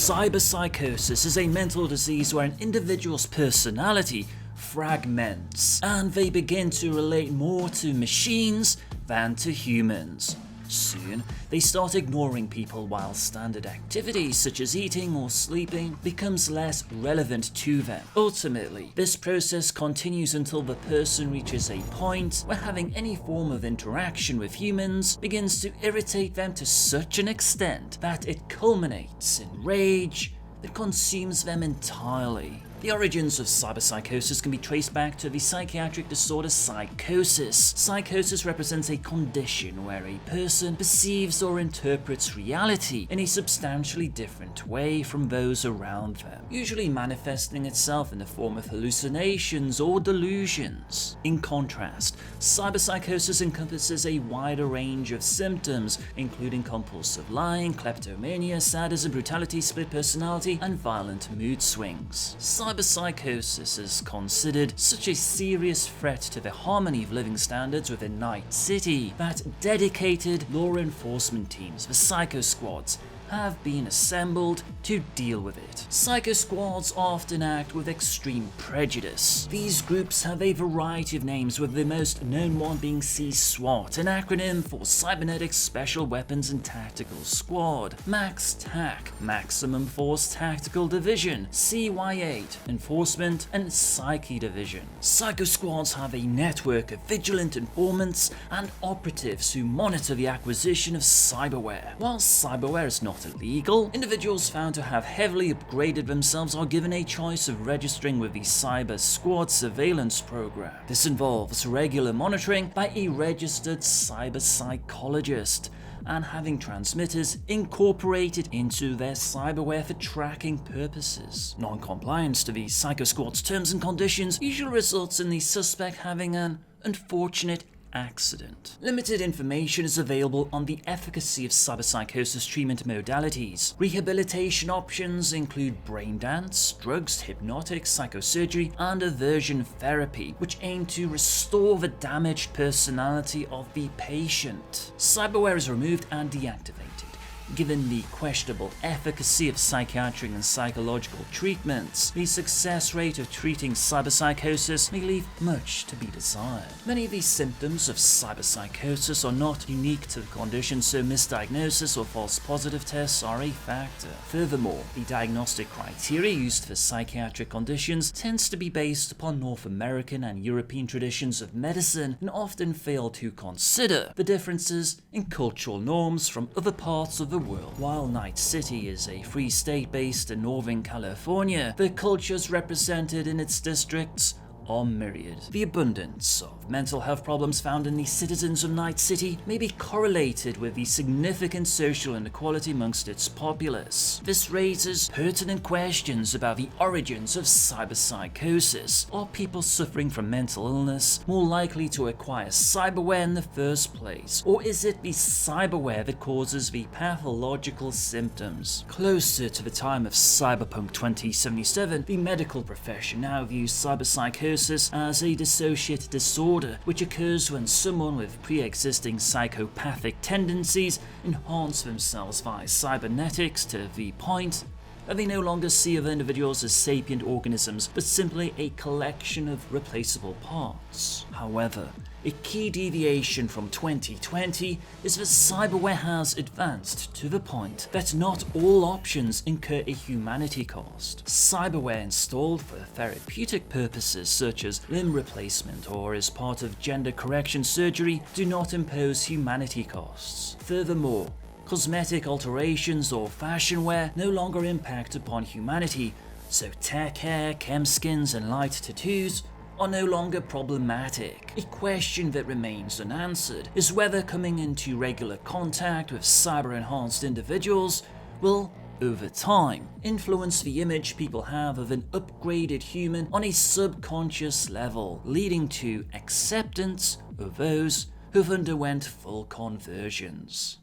Cyberpsychosis is a mental disease where an individual's personality fragments, and they begin to relate more to machines than to humans. Soon, they start ignoring people while standard activities such as eating or sleeping becomes less relevant to them. Ultimately, this process continues until the person reaches a point where having any form of interaction with humans begins to irritate them to such an extent that it culminates in rage that consumes them entirely. The origins of cyberpsychosis can be traced back to the psychiatric disorder psychosis. Psychosis represents a condition where a person perceives or interprets reality in a substantially different way from those around them, usually manifesting itself in the form of hallucinations or delusions. In contrast, cyberpsychosis encompasses a wider range of symptoms, including compulsive lying, kleptomania, sadism, brutality, split personality, and violent mood swings. Cyberpsychosis is considered such a serious threat to the harmony of living standards within Night City that dedicated law enforcement teams, the Psycho Squads, have been assembled to deal with it. Psycho Squads often act with extreme prejudice. These groups have a variety of names, with the most known one being C-SWAT, an acronym for Cybernetic Special Weapons and Tactical Squad, Max-TAC, Maximum Force Tactical Division, CY8, Enforcement, and Psyche Division. Psycho Squads have a network of vigilant informants and operatives who monitor the acquisition of cyberware. While cyberware is not illegal, individuals found to have heavily upgraded themselves are given a choice of registering with the Cyber Squad surveillance program. This involves regular monitoring by a registered cyber psychologist and having transmitters incorporated into their cyberware for tracking purposes. Non-compliance to the Psycho Squad's terms and conditions usually results in the suspect having an unfortunate accident. Limited information is available on the efficacy of cyberpsychosis treatment modalities. Rehabilitation options include brain dance, drugs, hypnotics, psychosurgery, and aversion therapy, which aim to restore the damaged personality of the patient. Cyberware is removed and deactivated. Given the questionable efficacy of psychiatric and psychological treatments, the success rate of treating cyberpsychosis may leave much to be desired. Many of these symptoms of cyberpsychosis are not unique to the condition, so misdiagnosis or false positive tests are a factor. Furthermore, the diagnostic criteria used for psychiatric conditions tends to be based upon North American and European traditions of medicine and often fail to consider the differences in cultural norms from other parts of the world. While Night City is a free state based in Northern California, the cultures represented in its districts are myriad. The abundance of mental health problems found in the citizens of Night City may be correlated with the significant social inequality amongst its populace. This raises pertinent questions about the origins of cyberpsychosis. Are people suffering from mental illness more likely to acquire cyberware in the first place, or is it the cyberware that causes the pathological symptoms? Closer to the time of Cyberpunk 2077, the medical profession now views cyberpsychosis as a dissociative disorder, which occurs when someone with pre-existing psychopathic tendencies enhance themselves via cybernetics to the point that they no longer see other individuals as sapient organisms, but simply a collection of replaceable parts. However, a key deviation from 2020 is that cyberware has advanced to the point that not all options incur a humanity cost. Cyberware installed for therapeutic purposes such as limb replacement or as part of gender correction surgery do not impose humanity costs. Furthermore, cosmetic alterations or fashion wear no longer impact upon humanity, so tech hair, chem skins, and light tattoos are no longer problematic. A question that remains unanswered is whether coming into regular contact with cyber-enhanced individuals will, over time, influence the image people have of an upgraded human on a subconscious level, leading to acceptance of those who've underwent full conversions.